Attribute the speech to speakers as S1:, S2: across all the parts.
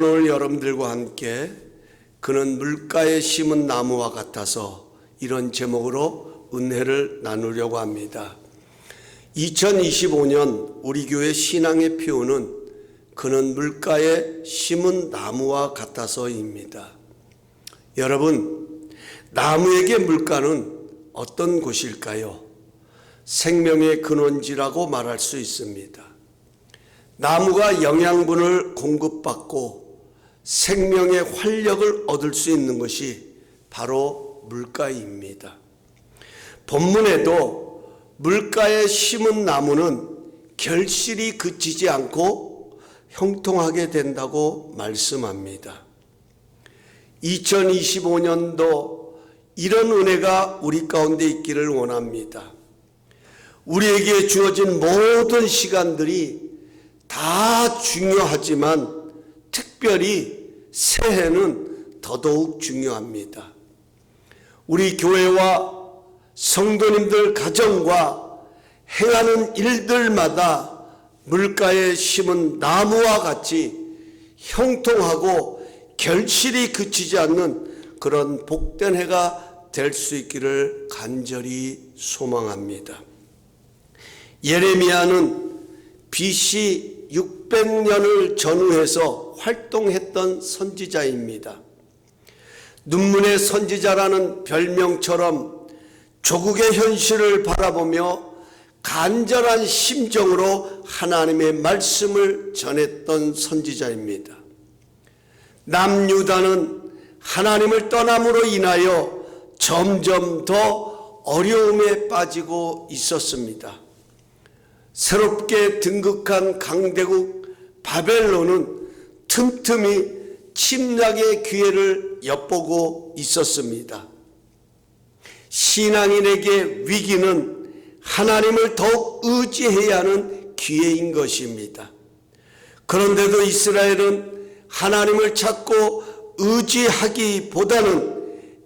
S1: 오늘 여러분들과 함께 그는 물가에 심은 나무와 같아서 이런 제목으로 은혜를 나누려고 합니다. 2025년 우리 교회 신앙의 표어는 그는 물가에 심은 나무와 같아서입니다. 여러분, 나무에게 물가는 어떤 곳일까요? 생명의 근원지라고 말할 수 있습니다. 나무가 영양분을 공급받고 생명의 활력을 얻을 수 있는 것이 바로 물가입니다. 본문에도 물가에 심은 나무는 결실이 그치지 않고 형통하게 된다고 말씀합니다. 2025년도 이런 은혜가 우리 가운데 있기를 원합니다. 우리에게 주어진 모든 시간들이 다 중요하지만 특별히 새해는 더더욱 중요합니다. 우리 교회와 성도님들 가정과 행하는 일들마다 물가에 심은 나무와 같이 형통하고 결실이 그치지 않는 그런 복된 해가 될 수 있기를 간절히 소망합니다. 예레미야는 BC 600년을 전후해서 활동했던 선지자입니다. 눈문의 선지자라는 별명처럼 조국의 현실을 바라보며 간절한 심정으로 하나님의 말씀을 전했던 선지자입니다. 남유다는 하나님을 떠남으로 인하여 점점 더 어려움에 빠지고 있었습니다. 새롭게 등극한 강대국 바벨론은 틈틈이 침략의 기회를 엿보고 있었습니다. 신앙인에게 위기는 하나님을 더욱 의지해야 하는 기회인 것입니다. 그런데도 이스라엘은 하나님을 찾고 의지하기보다는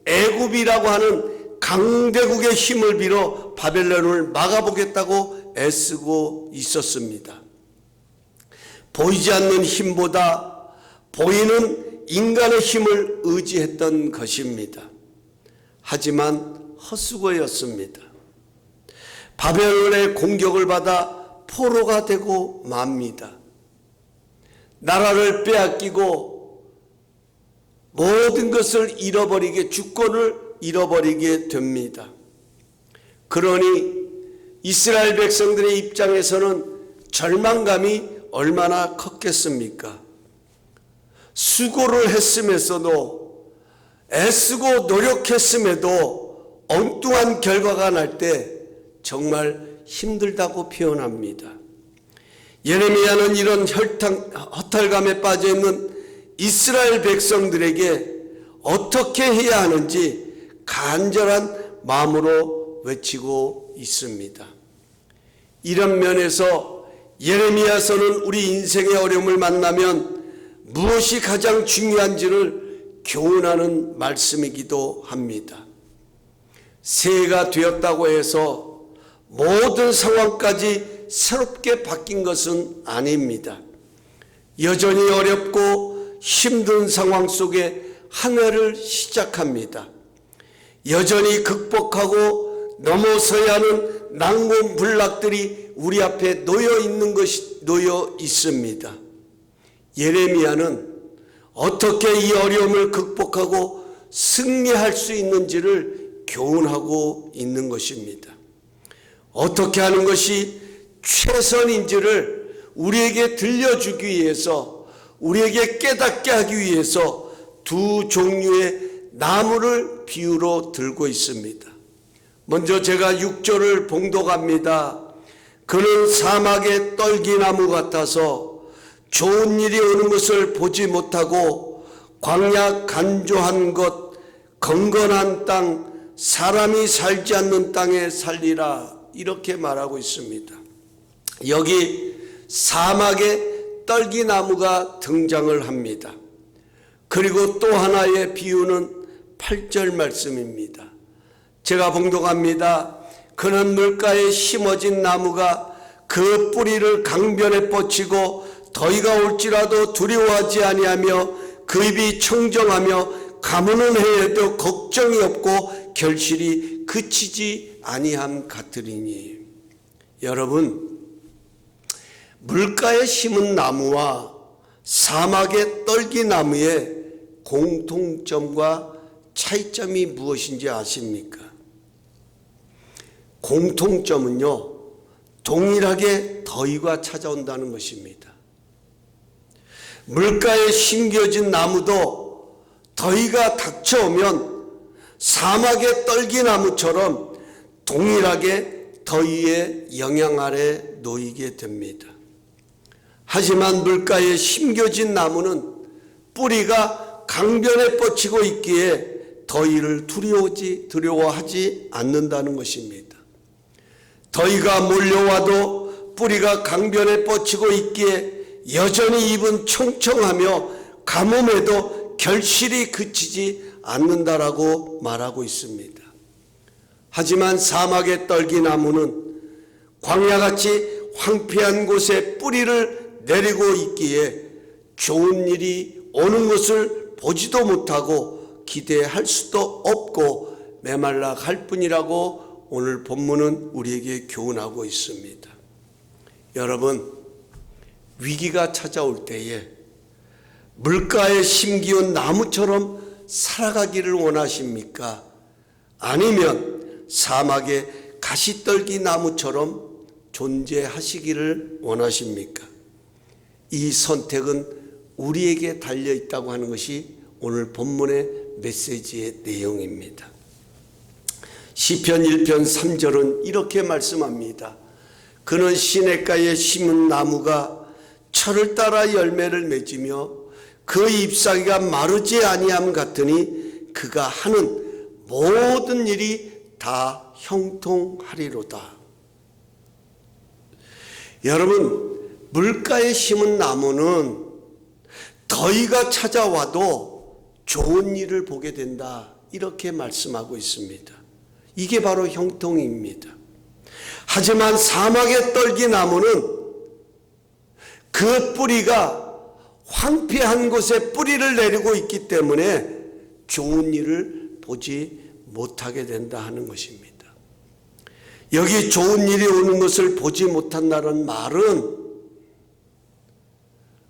S1: 애굽이라고 하는 강대국의 힘을 빌어 바벨론을 막아보겠다고 애쓰고 있었습니다. 보이지 않는 힘보다 보이는 인간의 힘을 의지했던 것입니다. 하지만 헛수고였습니다. 바벨론의 공격을 받아 포로가 되고 맙니다. 나라를 빼앗기고 모든 것을 잃어버리게, 주권을 잃어버리게 됩니다. 그러니 이스라엘 백성들의 입장에서는 절망감이 얼마나 컸겠습니까? 수고를 했음에서도, 애쓰고 노력했음에도 엉뚱한 결과가 날 때 정말 힘들다고 표현합니다. 예레미야는 이런 허탈감에 빠져있는 이스라엘 백성들에게 어떻게 해야 하는지 간절한 마음으로 외치고 있습니다. 이런 면에서 예레미야서는 우리 인생의 어려움을 만나면 무엇이 가장 중요한지를 교훈하는 말씀이기도 합니다. 새해가 되었다고 해서 모든 상황까지 새롭게 바뀐 것은 아닙니다. 여전히 어렵고 힘든 상황 속에 한 해를 시작합니다. 여전히 극복하고 넘어서야 하는 난공불락들이 우리 앞에 놓여 있습니다. 예레미야는 어떻게 이 어려움을 극복하고 승리할 수 있는지를 교훈하고 있는 것입니다. 어떻게 하는 것이 최선인지를 우리에게 들려주기 위해서, 우리에게 깨닫게 하기 위해서 두 종류의 나무를 비유로 들고 있습니다. 먼저 제가 6절을 봉독합니다. 그는 사막의 떨기나무 같아서 좋은 일이 오는 것을 보지 못하고 광야 간조한 것, 건건한 땅, 사람이 살지 않는 땅에 살리라, 이렇게 말하고 있습니다. 여기 사막의 떨기나무가 등장을 합니다. 그리고 또 하나의 비유는 8절 말씀입니다. 제가 봉독합니다. 그는 물가에 심어진 나무가 그 뿌리를 강변에 뻗치고 더위가 올지라도 두려워하지 아니하며 그 입이 청정하며 가무는 해에도 걱정이 없고 결실이 그치지 아니함 같으리니. 여러분, 물가에 심은 나무와 사막의 떨기나무의 공통점과 차이점이 무엇인지 아십니까? 공통점은요, 동일하게 더위가 찾아온다는 것입니다. 물가에 심겨진 나무도 더위가 닥쳐오면 사막의 떨기나무처럼 동일하게 더위의 영향 아래 놓이게 됩니다. 하지만 물가에 심겨진 나무는 뿌리가 강변에 뻗치고 있기에 더위를 두려워하지 않는다는 것입니다. 더위가 몰려와도 뿌리가 강변에 뻗치고 있기에 여전히 입은 청청하며 가뭄에도 결실이 그치지 않는다라고 말하고 있습니다. 하지만 사막의 떨기나무는 광야같이 황폐한 곳에 뿌리를 내리고 있기에 좋은 일이 오는 것을 보지도 못하고 기대할 수도 없고 메말라 갈 뿐이라고 오늘 본문은 우리에게 교훈하고 있습니다. 여러분, 위기가 찾아올 때에 물가에 심기운 나무처럼 살아가기를 원하십니까? 아니면 사막의 가시떨기 나무처럼 존재하시기를 원하십니까? 이 선택은 우리에게 달려 있다고 하는 것이 오늘 본문의 메시지의 내용입니다. 시편 1편 3절은 이렇게 말씀합니다. 그는 시냇가에 심은 나무가 철을 따라 열매를 맺으며 그 잎사귀가 마르지 아니함 같으니 그가 하는 모든 일이 다 형통하리로다. 여러분, 물가에 심은 나무는 더위가 찾아와도 좋은 일을 보게 된다, 이렇게 말씀하고 있습니다. 이게 바로 형통입니다. 하지만 사막의 떨기나무는 그 뿌리가 황폐한 곳에 뿌리를 내리고 있기 때문에 좋은 일을 보지 못하게 된다 하는 것입니다. 여기 좋은 일이 오는 것을 보지 못한다는 말은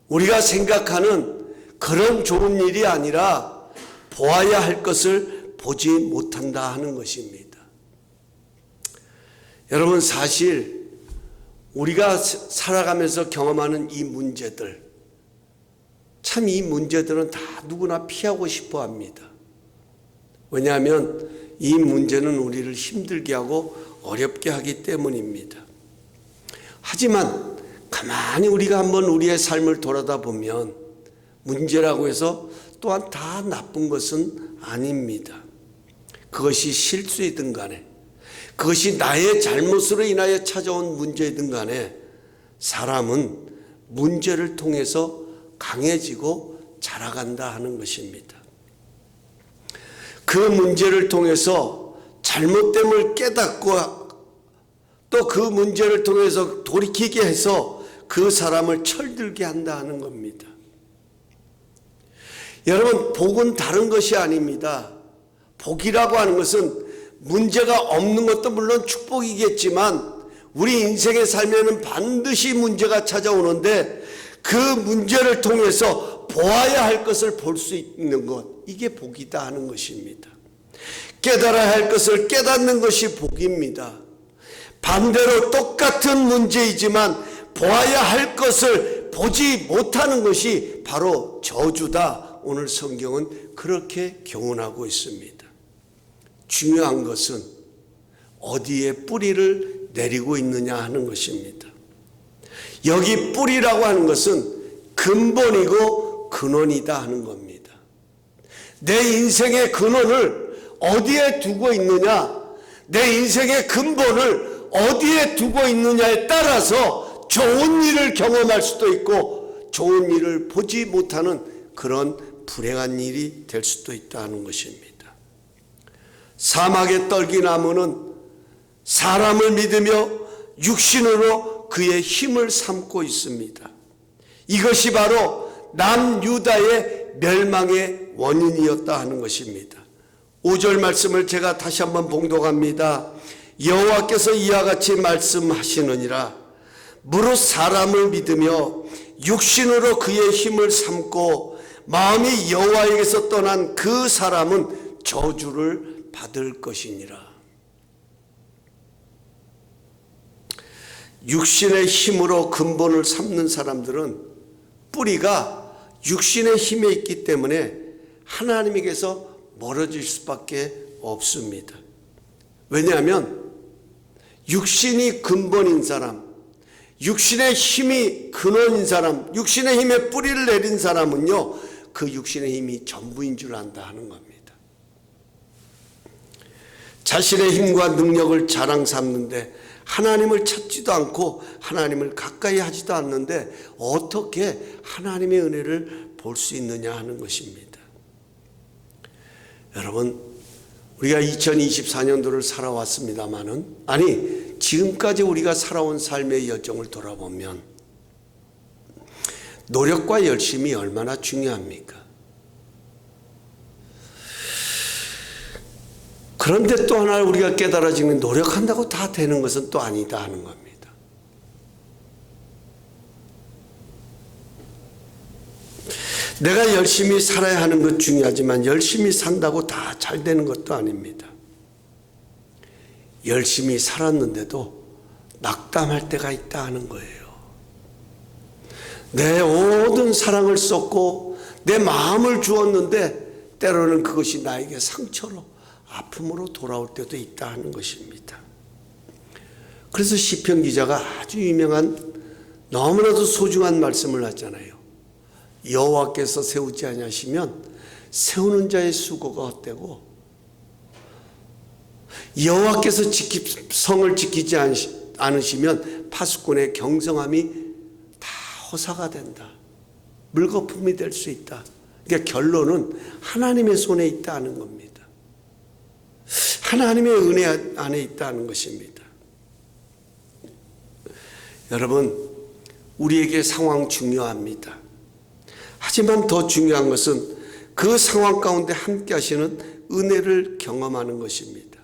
S1: 우리가 생각하는 그런 좋은 일이 아니라 보아야 할 것을 보지 못한다 하는 것입니다. 여러분, 사실 우리가 살아가면서 경험하는 이 문제들, 참 이 문제들은 다 누구나 피하고 싶어 합니다. 왜냐하면 이 문제는 우리를 힘들게 하고 어렵게 하기 때문입니다. 하지만 가만히 우리가 한번 우리의 삶을 돌아다 보면 문제라고 해서 또한 다 나쁜 것은 아닙니다. 그것이 실수이든 간에 그것이 나의 잘못으로 인하여 찾아온 문제이든 간에 사람은 문제를 통해서 강해지고 자라간다 하는 것입니다. 그 문제를 통해서 잘못됨을 깨닫고 또 그 문제를 통해서 돌이키게 해서 그 사람을 철들게 한다 하는 겁니다. 여러분, 복은 다른 것이 아닙니다. 복이라고 하는 것은 문제가 없는 것도 물론 축복이겠지만 우리 인생의 삶에는 반드시 문제가 찾아오는데 그 문제를 통해서 보아야 할 것을 볼 수 있는 것, 이게 복이다 하는 것입니다. 깨달아야 할 것을 깨닫는 것이 복입니다. 반대로 똑같은 문제이지만 보아야 할 것을 보지 못하는 것이 바로 저주다. 오늘 성경은 그렇게 교훈하고 있습니다. 중요한 것은 어디에 뿌리를 내리고 있느냐 하는 것입니다. 여기 뿌리라고 하는 것은 근본이고 근원이다 하는 겁니다. 내 인생의 근원을 어디에 두고 있느냐, 내 인생의 근본을 어디에 두고 있느냐에 따라서 좋은 일을 경험할 수도 있고 좋은 일을 보지 못하는 그런 불행한 일이 될 수도 있다는 것입니다. 사막의 떨기나무는 사람을 믿으며 육신으로 그의 힘을 삼고 있습니다. 이것이 바로 남유다의 멸망의 원인이었다 하는 것입니다. 5절 말씀을 제가 다시 한번 봉독합니다. 여호와께서 이와 같이 말씀하시느니라. 무릇 사람을 믿으며 육신으로 그의 힘을 삼고 마음이 여호와에게서 떠난 그 사람은 저주를 받을 것이니라. 육신의 힘으로 근본을 삼는 사람들은 뿌리가 육신의 힘에 있기 때문에 하나님에게서 멀어질 수밖에 없습니다. 왜냐하면 육신이 근본인 사람, 육신의 힘이 근원인 사람, 육신의 힘에 뿌리를 내린 사람은요, 그 육신의 힘이 전부인 줄 안다 하는 겁니다. 자신의 힘과 능력을 자랑 삼는데 하나님을 찾지도 않고 하나님을 가까이 하지도 않는데 어떻게 하나님의 은혜를 볼 수 있느냐 하는 것입니다. 여러분, 우리가 2024년도를 살아왔습니다마는, 아니 지금까지 우리가 살아온 삶의 여정을 돌아보면 노력과 열심이 얼마나 중요합니까? 그런데 또 하나 우리가 깨달아지는, 노력한다고 다 되는 것은 또 아니다 하는 겁니다. 내가 열심히 살아야 하는 것 중요하지만 열심히 산다고 다 잘 되는 것도 아닙니다. 열심히 살았는데도 낙담할 때가 있다 하는 거예요. 내 모든 사랑을 쏟고 내 마음을 주었는데 때로는 그것이 나에게 상처로, 아픔으로 돌아올 때도 있다 하는 것입니다. 그래서 시편 기자가 아주 유명한, 너무나도 소중한 말씀을 하잖아요. 여호와께서 세우지 아니하시면 세우는 자의 수고가 헛되고, 여호와께서 성을 지키지 않으시면 파수꾼의 경성함이 다 허사가 된다, 물거품이 될 수 있다. 그러니까 결론은 하나님의 손에 있다는 겁니다. 하나님의 은혜 안에 있다는 것입니다. 여러분, 우리에게 상황 중요합니다. 하지만 더 중요한 것은 그 상황 가운데 함께 하시는 은혜를 경험하는 것입니다.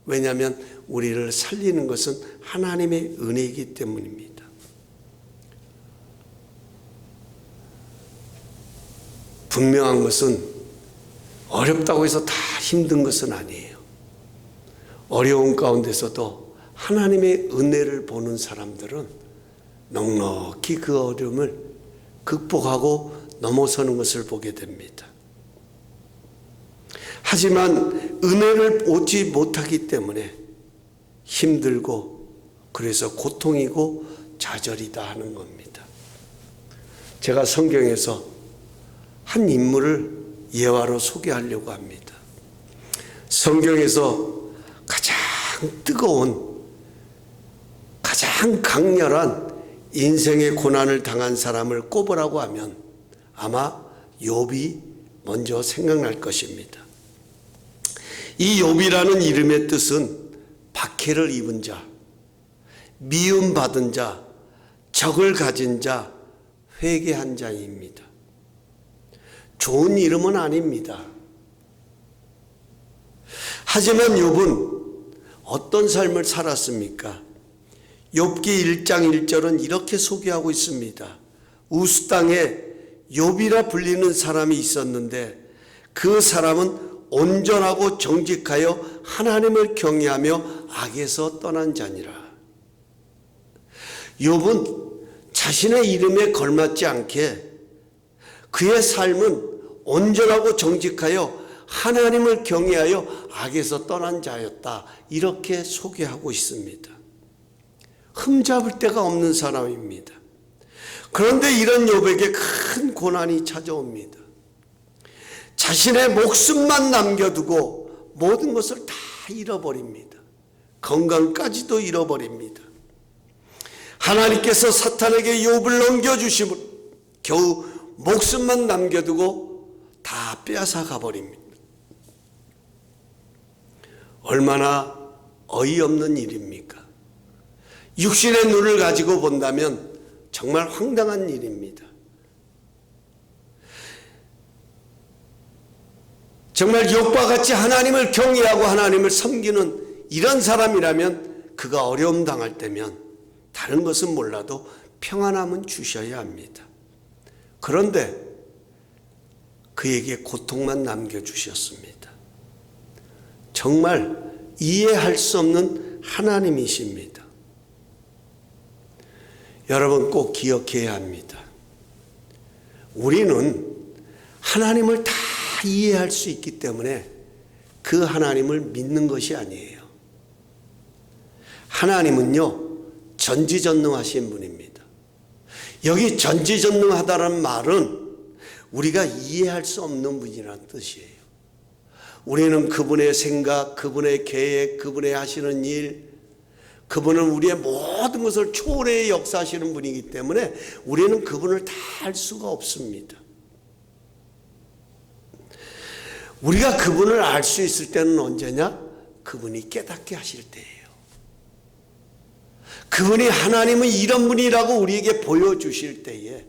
S1: 왜냐하면 우리를 살리는 것은 하나님의 은혜이기 때문입니다. 분명한 것은 어렵다고 해서 다 힘든 것은 아니에요. 어려운 가운데서도 하나님의 은혜를 보는 사람들은 넉넉히 그 어려움을 극복하고 넘어서는 것을 보게 됩니다. 하지만 은혜를 보지 못하기 때문에 힘들고, 그래서 고통이고 좌절이다 하는 겁니다. 제가 성경에서 한 인물을 예화로 소개하려고 합니다. 성경에서 가장 뜨거운, 가장 강렬한 인생의 고난을 당한 사람을 꼽으라고 하면 아마 욥이 먼저 생각날 것입니다. 이 욥이라는 이름의 뜻은 박해를 입은 자, 미움받은 자, 적을 가진 자, 회개한 자입니다. 좋은 이름은 아닙니다. 하지만 욥은 어떤 삶을 살았습니까? 욥기 1장 1절은 이렇게 소개하고 있습니다. 우스 땅에 욥이라 불리는 사람이 있었는데 그 사람은 온전하고 정직하여 하나님을 경외하며 악에서 떠난 자니라. 욥은 자신의 이름에 걸맞지 않게 그의 삶은 온전하고 정직하여 하나님을 경외하여 악에서 떠난 자였다, 이렇게 소개하고 있습니다. 흠잡을 데가 없는 사람입니다. 그런데 이런 욥에게 큰 고난이 찾아옵니다. 자신의 목숨만 남겨두고 모든 것을 다 잃어버립니다. 건강까지도 잃어버립니다. 하나님께서 사탄에게 욥을 넘겨주심으로 겨우 목숨만 남겨두고 다 빼앗아 가버립니다. 얼마나 어이없는 일입니까? 육신의 눈을 가지고 본다면 정말 황당한 일입니다. 정말 욥과 같이 하나님을 경외하고 하나님을 섬기는 이런 사람이라면 그가 어려움 당할 때면 다른 것은 몰라도 평안함은 주셔야 합니다. 그런데 그에게 고통만 남겨주셨습니다. 정말 이해할 수 없는 하나님이십니다. 여러분 꼭 기억해야 합니다. 우리는 하나님을 다 이해할 수 있기 때문에 그 하나님을 믿는 것이 아니에요. 하나님은요, 전지전능하신 분입니다. 여기 전지전능하다는 말은 우리가 이해할 수 없는 분이라는 뜻이에요. 우리는 그분의 생각, 그분의 계획, 그분의 하시는 일, 그분은 우리의 모든 것을 초월해 역사하시는 분이기 때문에 우리는 그분을 다 알 수가 없습니다. 우리가 그분을 알 수 있을 때는 언제냐? 그분이 깨닫게 하실 때예요. 그분이 하나님은 이런 분이라고 우리에게 보여주실 때에,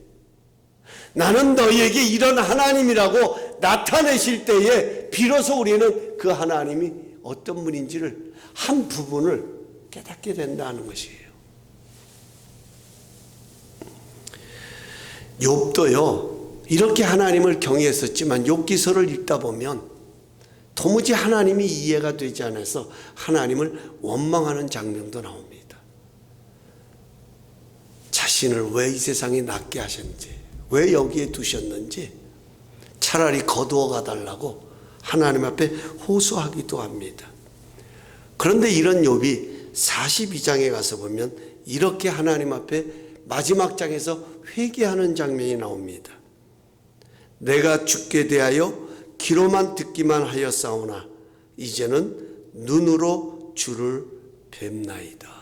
S1: 나는 너희에게 이런 하나님이라고 나타내실 때에 비로소 우리는 그 하나님이 어떤 분인지를 한 부분을 깨닫게 된다는 것이에요. 욥도요, 이렇게 하나님을 경외했었지만 욥기서를 읽다 보면 도무지 하나님이 이해가 되지 않아서 하나님을 원망하는 장면도 나옵니다. 자신을 왜 이 세상에 낳게 하셨는지, 왜 여기에 두셨는지 차라리 거두어 가달라고 하나님 앞에 호소하기도 합니다. 그런데 이런 욥이 42장에 가서 보면 이렇게 하나님 앞에 마지막 장에서 회개하는 장면이 나옵니다. 내가 죽게 대하여 귀로만 듣기만 하였사오나 이제는 눈으로 주를 뵙나이다.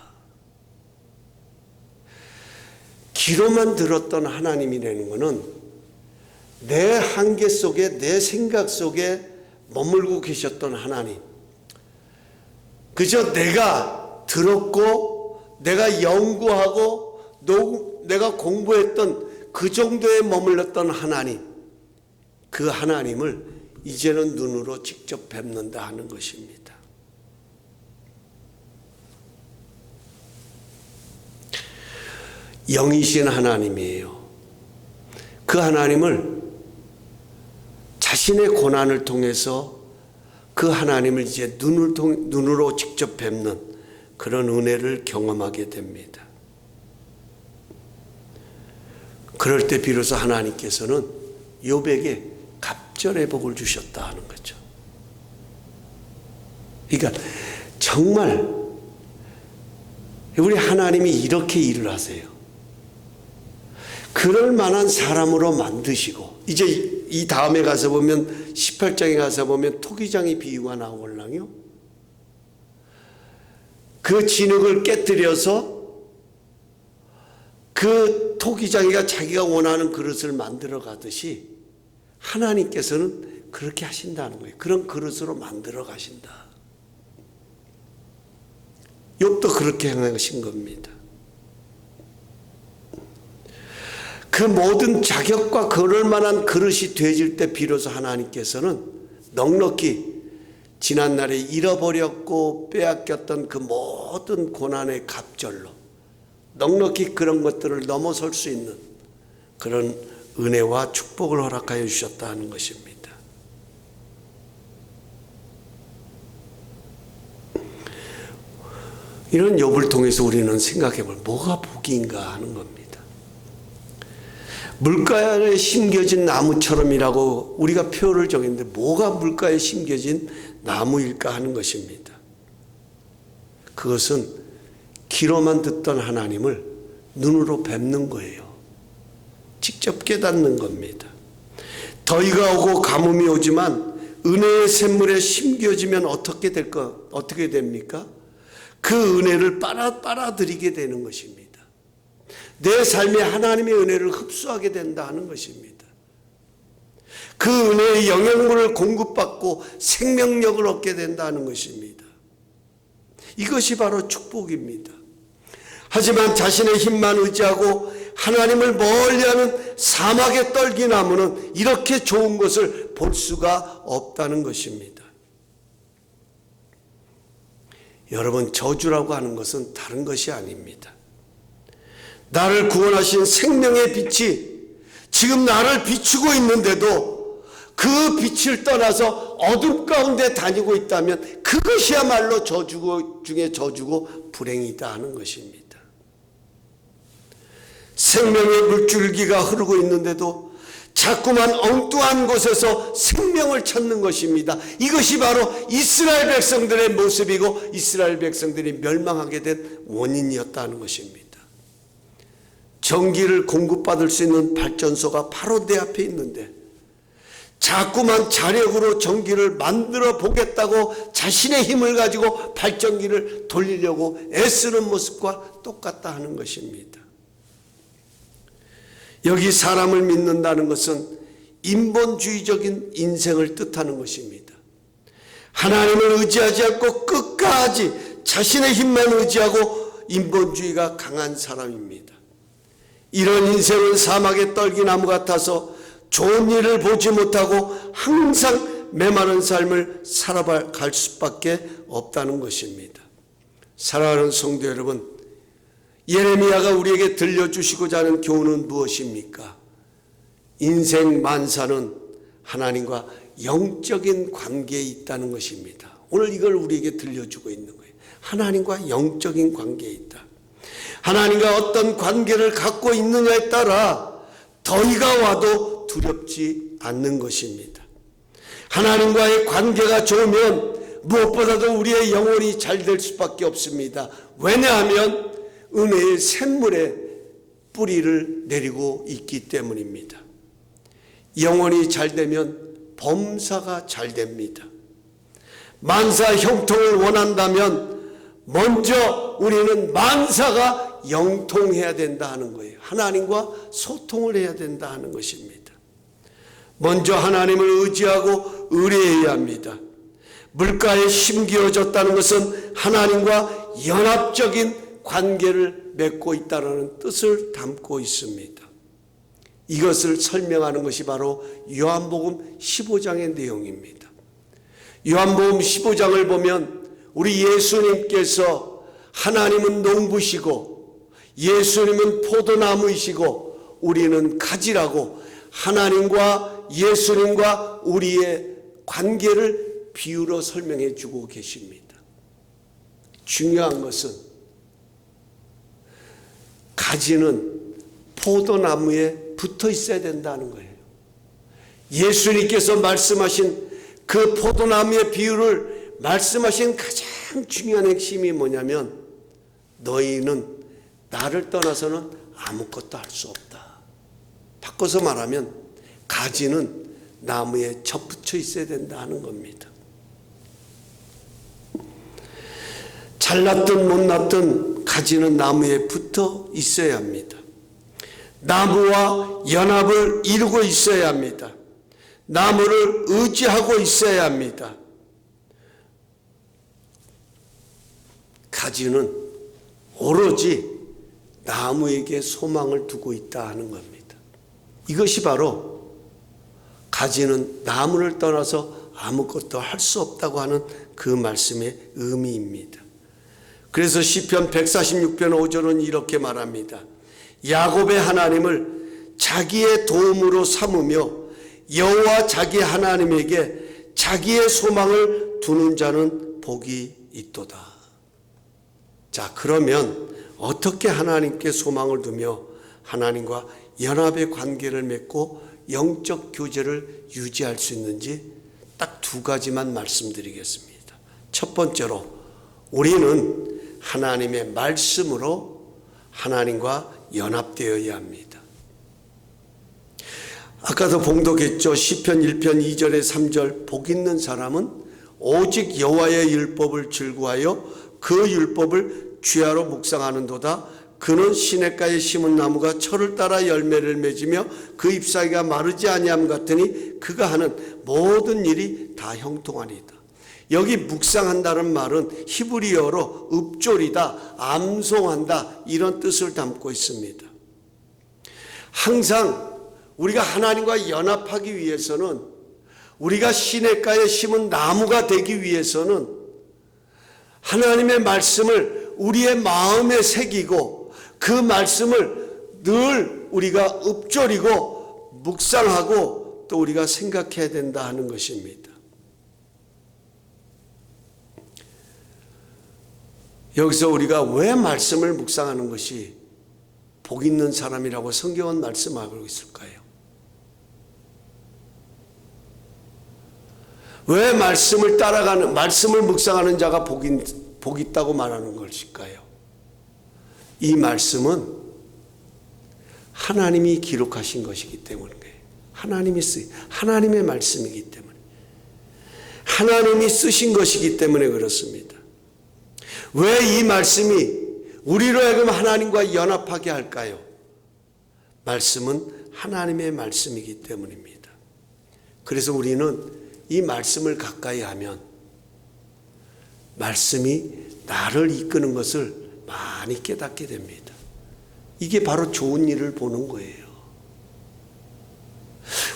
S1: 귀로만 들었던 하나님이라는 것은 내 한계 속에, 내 생각 속에 머물고 계셨던 하나님, 그저 내가 들었고 내가 연구하고 내가 공부했던 그 정도에 머물렀던 하나님, 그 하나님을 이제는 눈으로 직접 뵙는다 하는 것입니다. 영이신 하나님이에요. 그 하나님을 자신의 고난을 통해서 그 하나님을 이제 눈으로 직접 뵙는 그런 은혜를 경험하게 됩니다. 그럴 때 비로소 하나님께서는 욥에게 갑절의 복을 주셨다 하는 거죠. 그러니까 정말 우리 하나님이 이렇게 일을 하세요. 그럴 만한 사람으로 만드시고, 이제 이 다음에 가서 보면 18장에 가서 보면 토기장의 비유가 나오걸랑요. 그 진흙을 깨뜨려서 그 토기장이가 자기가 원하는 그릇을 만들어 가듯이 하나님께서는 그렇게 하신다는 거예요. 그런 그릇으로 만들어 가신다. 욥도 그렇게 행하신 겁니다. 그 모든 자격과 그럴 만한 그릇이 되질 때 비로소 하나님께서는 넉넉히 지난날에 잃어버렸고 빼앗겼던 그 모든 고난의 갑절로 넉넉히 그런 것들을 넘어설 수 있는 그런 은혜와 축복을 허락하여 주셨다 하는 것입니다. 이런 욥을 통해서 우리는 생각해 볼 뭐가 복인가 하는 겁니다. 물가에 심겨진 나무처럼이라고 우리가 표를 정했는데 뭐가 물가에 심겨진 나무일까 하는 것입니다. 그것은 귀로만 듣던 하나님을 눈으로 뵙는 거예요. 직접 깨닫는 겁니다. 더위가 오고 가뭄이 오지만 은혜의 샘물에 심겨지면 어떻게 됩니까? 그 은혜를 빨아들이게 되는 것입니다. 내 삶에 하나님의 은혜를 흡수하게 된다 하는 것입니다. 그 은혜의 영양분을 공급받고 생명력을 얻게 된다는 것입니다. 이것이 바로 축복입니다. 하지만 자신의 힘만 의지하고 하나님을 멀리하는 사막의 떨기나무는 이렇게 좋은 것을 볼 수가 없다는 것입니다. 여러분, 저주라고 하는 것은 다른 것이 아닙니다. 나를 구원하신 생명의 빛이 지금 나를 비추고 있는데도 그 빛을 떠나서 어둠 가운데 다니고 있다면 그것이야말로 저주 중에 저주고 불행이다 하는 것입니다. 생명의 물줄기가 흐르고 있는데도 자꾸만 엉뚱한 곳에서 생명을 찾는 것입니다. 이것이 바로 이스라엘 백성들의 모습이고 이스라엘 백성들이 멸망하게 된 원인이었다는 것입니다. 전기를 공급받을 수 있는 발전소가 바로 내 앞에 있는데 자꾸만 자력으로 전기를 만들어 보겠다고 자신의 힘을 가지고 발전기를 돌리려고 애쓰는 모습과 똑같다 하는 것입니다. 여기 사람을 믿는다는 것은 인본주의적인 인생을 뜻하는 것입니다. 하나님을 의지하지 않고 끝까지 자신의 힘만 의지하고 인본주의가 강한 사람입니다. 이런 인생은 사막의 떨기나무 같아서 좋은 일을 보지 못하고 항상 메마른 삶을 살아갈 수밖에 없다는 것입니다. 사랑하는 성도 여러분, 예레미야가 우리에게 들려주시고자 하는 교훈은 무엇입니까? 인생 만사는 하나님과 영적인 관계에 있다는 것입니다. 오늘 이걸 우리에게 들려주고 있는 거예요. 하나님과 영적인 관계에 있다. 하나님과 어떤 관계를 갖고 있느냐에 따라 더위가 와도 두렵지 않는 것입니다. 하나님과의 관계가 좋으면 무엇보다도 우리의 영혼이 잘 될 수밖에 없습니다. 왜냐하면 은혜의 샘물에 뿌리를 내리고 있기 때문입니다. 영혼이 잘 되면 범사가 잘 됩니다. 만사 형통을 원한다면 먼저 우리는 만사가 영통해야 된다 하는 거예요. 하나님과 소통을 해야 된다 하는 것입니다. 먼저 하나님을 의지하고 의뢰해야 합니다. 물가에 심기어졌다는 것은 하나님과 연합적인 관계를 맺고 있다는 뜻을 담고 있습니다. 이것을 설명하는 것이 바로 요한복음 15장의 내용입니다. 요한복음 15장을 보면 우리 예수님께서 하나님은 농부시고 예수님은 포도나무이시고 우리는 가지라고 하나님과 예수님과 우리의 관계를 비유로 설명해 주고 계십니다. 중요한 것은 가지는 포도나무에 붙어 있어야 된다는 거예요. 예수님께서 말씀하신 그 포도나무의 비유를 말씀하신 가장 중요한 핵심이 뭐냐면 너희는 나를 떠나서는 아무것도 할 수 없다. 바꿔서 말하면 가지는 나무에 접붙여 있어야 된다 하는 겁니다. 잘났든 못났든 가지는 나무에 붙어 있어야 합니다. 나무와 연합을 이루고 있어야 합니다. 나무를 의지하고 있어야 합니다. 가지는 오로지 나무에게 소망을 두고 있다 하는 겁니다. 이것이 바로 가지는 나무를 떠나서 아무것도 할 수 없다고 하는 그 말씀의 의미입니다. 그래서 시편 146편 5절은 이렇게 말합니다. 야곱의 하나님을 자기의 도움으로 삼으며 여호와 자기 하나님에게 자기의 소망을 두는 자는 복이 있도다. 자, 그러면 어떻게 하나님께 소망을 두며 하나님과 연합의 관계를 맺고 영적 교제를 유지할 수 있는지 딱 두 가지만 말씀드리겠습니다. 첫 번째로 우리는 하나님의 말씀으로 하나님과 연합되어야 합니다. 아까도 봉독했죠. 시편 1편 2절에 3절 복 있는 사람은 오직 여호와의 율법을 즐거워하여 그 율법을 주야로 묵상하는도다. 그는 시냇가에 심은 나무가 철을 따라 열매를 맺으며 그 잎사귀가 마르지 아니함 같으니 그가 하는 모든 일이 다 형통하리이다. 여기 묵상한다는 말은 히브리어로 읊조리다, 암송한다 이런 뜻을 담고 있습니다. 항상 우리가 하나님과 연합하기 위해서는, 우리가 시냇가에 심은 나무가 되기 위해서는 하나님의 말씀을 우리의 마음에 새기고 그 말씀을 늘 우리가 읊조리고 묵상하고 또 우리가 생각해야 된다 하는 것입니다. 여기서 우리가 왜 말씀을 묵상하는 것이 복 있는 사람이라고 성경은 말씀하고 있을까요? 왜 말씀을 따라가는, 말씀을 묵상하는 자가 복 있다고 말하는 것일까요? 이 말씀은 하나님이 기록하신 것이기 때문에, 하나님의 말씀이기 때문에, 하나님이 쓰신 것이기 때문에 그렇습니다. 왜 이 말씀이 우리로 하여금 하나님과 연합하게 할까요? 말씀은 하나님의 말씀이기 때문입니다. 그래서 우리는 이 말씀을 가까이 하면 말씀이 나를 이끄는 것을 많이 깨닫게 됩니다. 이게 바로 좋은 일을 보는 거예요.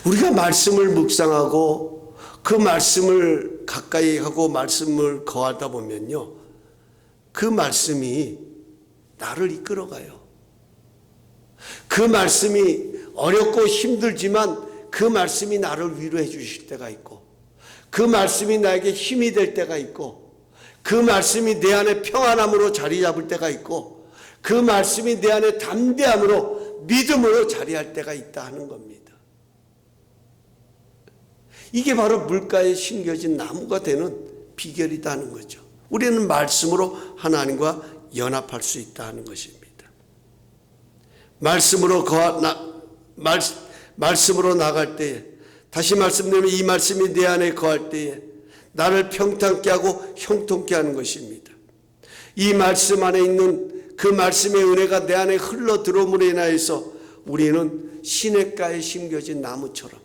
S1: 우리가 말씀을 묵상하고 그 말씀을 가까이 하고 말씀을 거하다 보면요, 그 말씀이 나를 이끌어가요. 그 말씀이 어렵고 힘들지만 그 말씀이 나를 위로해 주실 때가 있고, 그 말씀이 나에게 힘이 될 때가 있고, 그 말씀이 내 안에 평안함으로 자리 잡을 때가 있고, 그 말씀이 내 안에 담대함으로 믿음으로 자리할 때가 있다 하는 겁니다. 이게 바로 물가에 심겨진 나무가 되는 비결이다 하는 거죠. 우리는 말씀으로 하나님과 연합할 수 있다 하는 것입니다. 말씀으로 나갈 때에, 다시 말씀드리면 이 말씀이 내 안에 거할 때에 나를 평탄케 하고 형통케 하는 것입니다. 이 말씀 안에 있는 그 말씀의 은혜가 내 안에 흘러 들어옴으로 인하여서 우리는 시냇가에 심겨진 나무처럼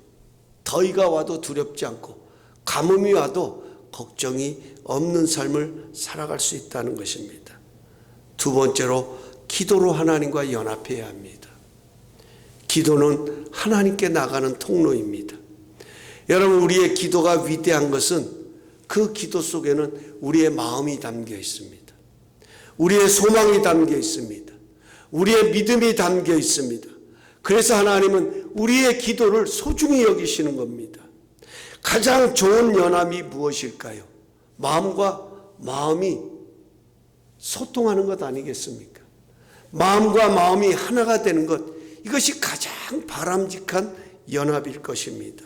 S1: 더위가 와도 두렵지 않고 가뭄이 와도 걱정이 없는 삶을 살아갈 수 있다는 것입니다. 두 번째로, 기도로 하나님과 연합해야 합니다. 기도는 하나님께 나가는 통로입니다. 여러분, 우리의 기도가 위대한 것은 그 기도 속에는 우리의 마음이 담겨 있습니다. 우리의 소망이 담겨 있습니다. 우리의 믿음이 담겨 있습니다. 그래서 하나님은 우리의 기도를 소중히 여기시는 겁니다. 가장 좋은 연합이 무엇일까요? 마음과 마음이 소통하는 것 아니겠습니까? 마음과 마음이 하나가 되는 것, 이것이 가장 바람직한 연합일 것입니다.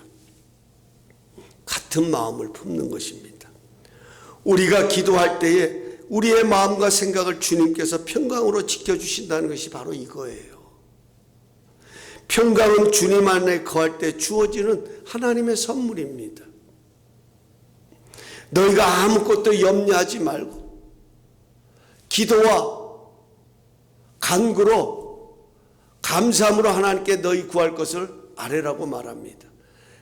S1: 같은 마음을 품는 것입니다. 우리가 기도할 때에 우리의 마음과 생각을 주님께서 평강으로 지켜주신다는 것이 바로 이거예요. 평강은 주님 안에 거할 때 주어지는 하나님의 선물입니다. 너희가 아무것도 염려하지 말고 기도와 간구로 감사함으로 하나님께 너희 구할 것을 아뢰라고 말합니다.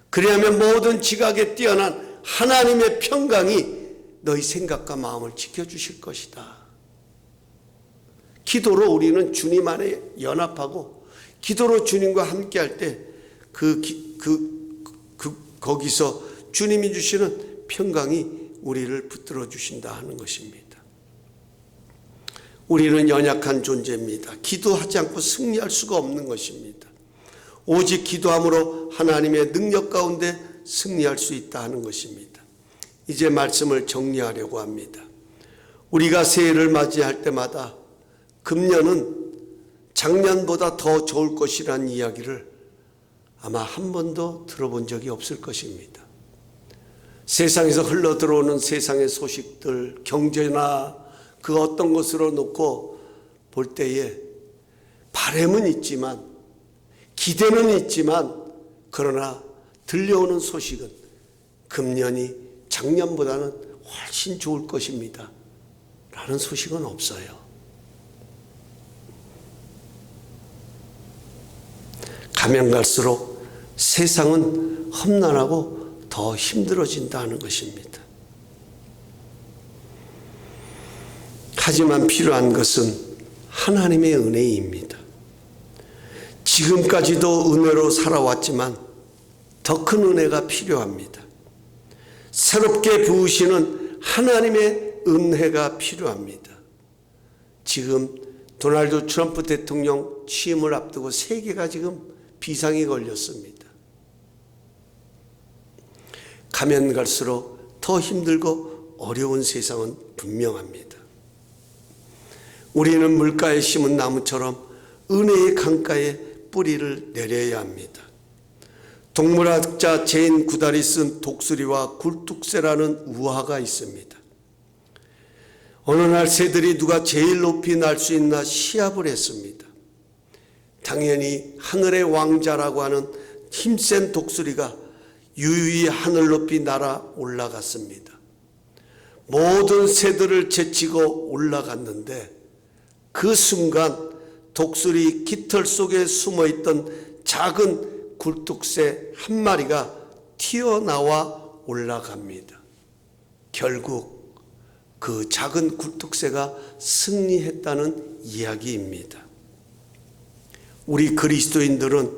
S1: 그리하면 모든 지각에 뛰어난 하나님의 평강이 너희 생각과 마음을 지켜주실 것이다. 기도로 우리는 주님 안에 연합하고 기도로 주님과 함께 할 때 거기서 주님이 주시는 평강이 우리를 붙들어 주신다 하는 것입니다. 우리는 연약한 존재입니다. 기도하지 않고 승리할 수가 없는 것입니다. 오직 기도함으로 하나님의 능력 가운데 승리할 수 있다 하는 것입니다. 이제 말씀을 정리하려고 합니다. 우리가 새해를 맞이할 때마다 금년은 작년보다 더 좋을 것이라는 이야기를 아마 한 번도 들어본 적이 없을 것입니다. 세상에서 흘러들어오는 세상의 소식들, 경제나 그 어떤 것으로 놓고 볼 때에 바람은 있지만, 기대는 있지만, 그러나 들려오는 소식은 금년이 작년보다는 훨씬 좋을 것입니다 라는 소식은 없어요. 가면 갈수록 세상은 험난하고 더 힘들어진다는 것입니다. 하지만 필요한 것은 하나님의 은혜입니다. 지금까지도 은혜로 살아왔지만 더 큰 은혜가 필요합니다. 새롭게 부으시는 하나님의 은혜가 필요합니다. 지금 도널드 트럼프 대통령 취임을 앞두고 세계가 지금 비상이 걸렸습니다. 가면 갈수록 더 힘들고 어려운 세상은 분명합니다. 우리는 물가에 심은 나무처럼 은혜의 강가에 뿌리를 내려야 합니다. 동물학자 제인 구달이 쓴 독수리와 굴뚝새라는 우화가 있습니다. 어느 날 새들이 누가 제일 높이 날 수 있나 시합을 했습니다. 당연히 하늘의 왕자라고 하는 힘센 독수리가 유유히 하늘 높이 날아 올라갔습니다. 모든 새들을 제치고 올라갔는데 그 순간 독수리 깃털 속에 숨어있던 작은 굴뚝새 한 마리가 튀어나와 올라갑니다. 결국 그 작은 굴뚝새가 승리했다는 이야기입니다. 우리 그리스도인들은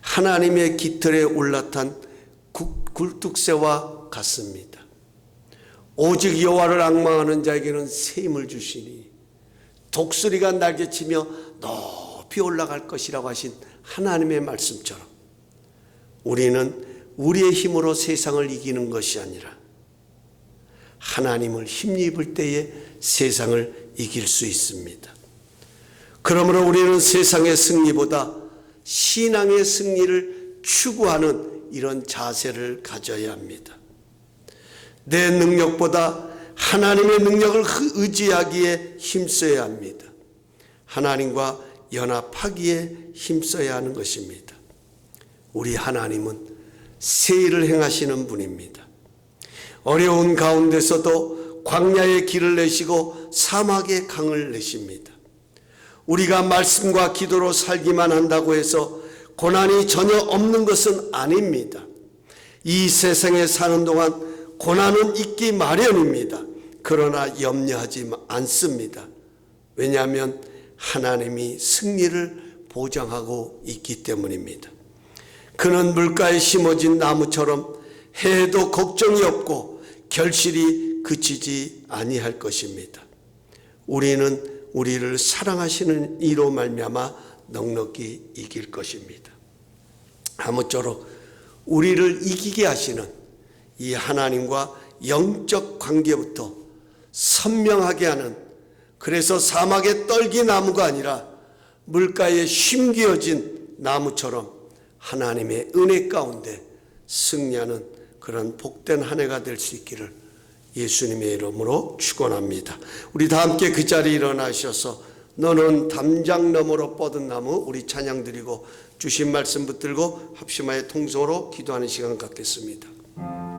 S1: 하나님의 깃털에 올라탄 굴뚝새와 같습니다. 오직 여호와를 앙망하는 자에게는 새 힘을 주시니 독수리가 날개치며 높이 올라갈 것이라고 하신 하나님의 말씀처럼 우리는 우리의 힘으로 세상을 이기는 것이 아니라 하나님을 힘입을 때에 세상을 이길 수 있습니다. 그러므로 우리는 세상의 승리보다 신앙의 승리를 추구하는 이런 자세를 가져야 합니다. 내 능력보다 하나님의 능력을 의지하기에 힘써야 합니다. 하나님과 연합하기에 힘써야 하는 것입니다. 우리 하나님은 새 일을 행하시는 분입니다. 어려운 가운데서도 광야의 길을 내시고 사막의 강을 내십니다. 우리가 말씀과 기도로 살기만 한다고 해서 고난이 전혀 없는 것은 아닙니다. 이 세상에 사는 동안 고난은 있기 마련입니다. 그러나 염려하지 않습니다. 왜냐하면 하나님이 승리를 보장하고 있기 때문입니다. 그는 물가에 심어진 나무처럼 해도 걱정이 없고 결실이 그치지 아니할 것입니다. 우리는 우리를 사랑하시는 이로 말미암아 넉넉히 이길 것입니다. 아무쪼록 우리를 이기게 하시는 이 하나님과 영적 관계부터 선명하게 하는, 그래서 사막의 떨기나무가 아니라 물가에 심기어진 나무처럼 하나님의 은혜 가운데 승리하는 그런 복된 한 해가 될 수 있기를 예수님의 이름으로 축원합니다. 우리 다 함께 그 자리에 일어나셔서 너는 담장 너머로 뻗은 나무, 우리 찬양 드리고 주신 말씀 붙들고 합심하여 통성으로 기도하는 시간 갖겠습니다.